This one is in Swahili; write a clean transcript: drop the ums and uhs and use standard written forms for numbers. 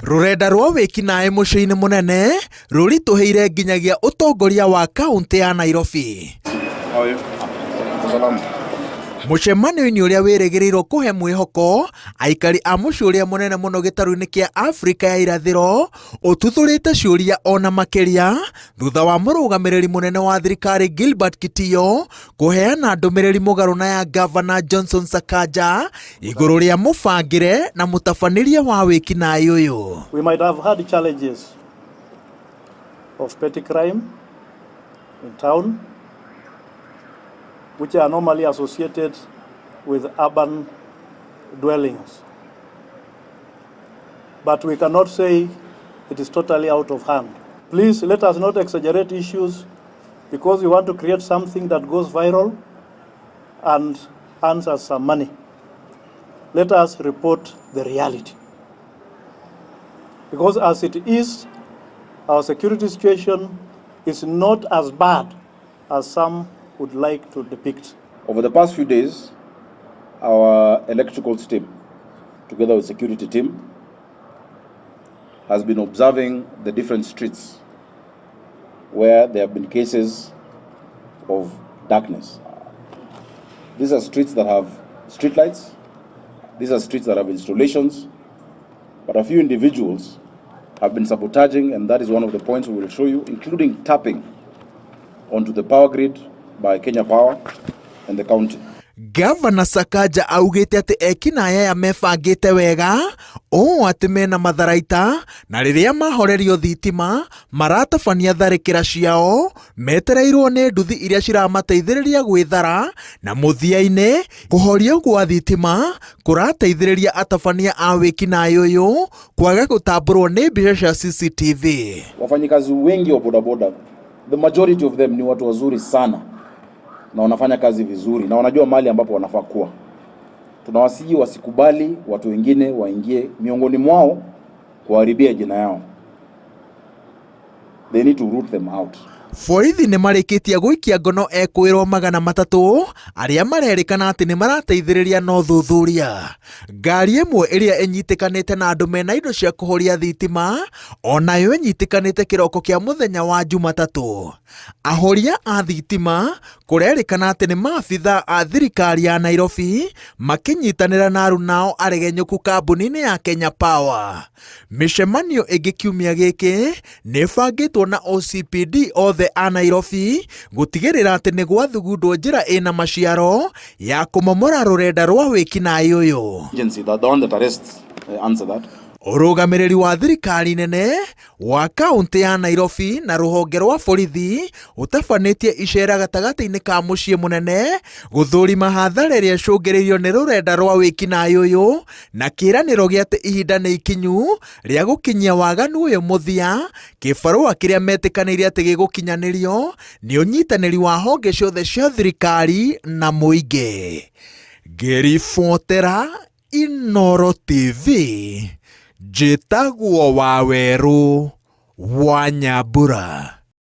Rurenda rwa wĩkinaĩ mũciĩ-inĩ mũnene rũritũhĩire nginyagia ũtongoria wa kaunti ya Nairobi. Mũcemanio-inĩ ũrĩa wĩrĩgĩrĩirwo kũhe mwĩhoko aikari a mũciĩ ũrĩa mũnene mũno gĩtarũ-inĩ kĩa Afrika ya irathĩro ũtuthũrĩte ciũria ona makĩria thutha wa mũrũgamĩrĩri mũnene wa thirikari Gilbert Kitio kũheana ndũmĩrĩri mũgarũ na ya Governor Johnson Sakaja igũrũ rĩa mũbangĩre na mũtabanĩrie wa wĩkinaĩ ũyũ. We might have had challenges of petty crime in town, which are normally associated with urban dwellings. But we cannot say it is totally out of hand. Please let us not exaggerate issues because we want to create something that goes viral and earns us some money. Let us report the reality. Because as it is, our security situation is not as bad as some would like to depict. Over the past few days, our electrical team, together with security team, has been observing the different streets where there have been cases of darkness. These are streets that have street lights. These are streets that have installations. But a few individuals have been sabotaging, and that is one of the points we will show you, including tapping onto the power grid by Kenya Power and the county. Governor Sakaja augĩte atĩ ekinaĩ aya mebangĩte wega ũũ atĩ mena matharaita na rĩrĩa mahorerio thitima maratabania tharĩkĩra ciao metereirwo nĩ nduthi iria ciramateithĩrĩria gwĩthara na mũthia-inĩ kũhorio gwa thitima kũrateithĩrĩria atabania a wĩkinaĩ ũyũ kwaga gũtambũrwo nĩ mbica cia CCTV. Wafanyikazi wengi wa bodaboda, the majority of them ni watu wazuri sana na wanafanya kazi vizuri na wanajua mahali ambapo wanafaa kuwa. Tunawasihi wasikubali watu wengine waingie miongoni mwao kuharibia jina yao. They need to root them out. Borithi nĩ marĩkĩtie gũikia ngono Ekũĩrwo 300 arĩa marerĩkana atĩ nĩ marateithĩrĩria na ũthuthuria. Ngari ĩmwe ĩrĩa ĩnyitĩkanĩte na andũ mena indo cia kũhoria thitima onayo ĩnyitĩkanĩte kĩroko kĩa mũthenya wa Jumatatũ. Ahoria a thitima kũrerĩkana atĩ nĩ maabitha a thirikari ya Nairobi makĩnyitanĩra na arunao aregenyũku kambuni-inĩ ya Kenya Power. Mĩcemanio ĩngĩ kiumia gĩkĩ nĩ ĩbangĩtwo na OCPD othe a Nairobi gũtigĩrĩra atĩ nĩ gwathugundwo njĩra ĩna maciaro ya kũmomora rũrenda rwa wĩkinaĩ ũyũ. Ũrũgamĩrĩri wa thirikari nene wa kaunti ya Nairobi na rũhonge rwa borithi ũtabanĩtie icera gatagatĩ-inĩ ka mũciĩ mũnene gũthũrima hathara ĩrĩa ĩcũngĩrĩirio nĩ rũrenda rwa wĩkinaĩ ũyũ na kĩĩranĩro gĩa atĩ ihinda nĩ ikinyu rĩa gũkinyia waganu ũyũ mũthia. Kĩbarũa kĩrĩa metĩkanĩire atĩ gĩgũkinyanĩrio nĩ ũnyitanĩri wa honge ciothe cia thirikari na mũingĩ. Ngĩribotera Inooro TV, njĩtagwo Wawerũ wa Nyambura.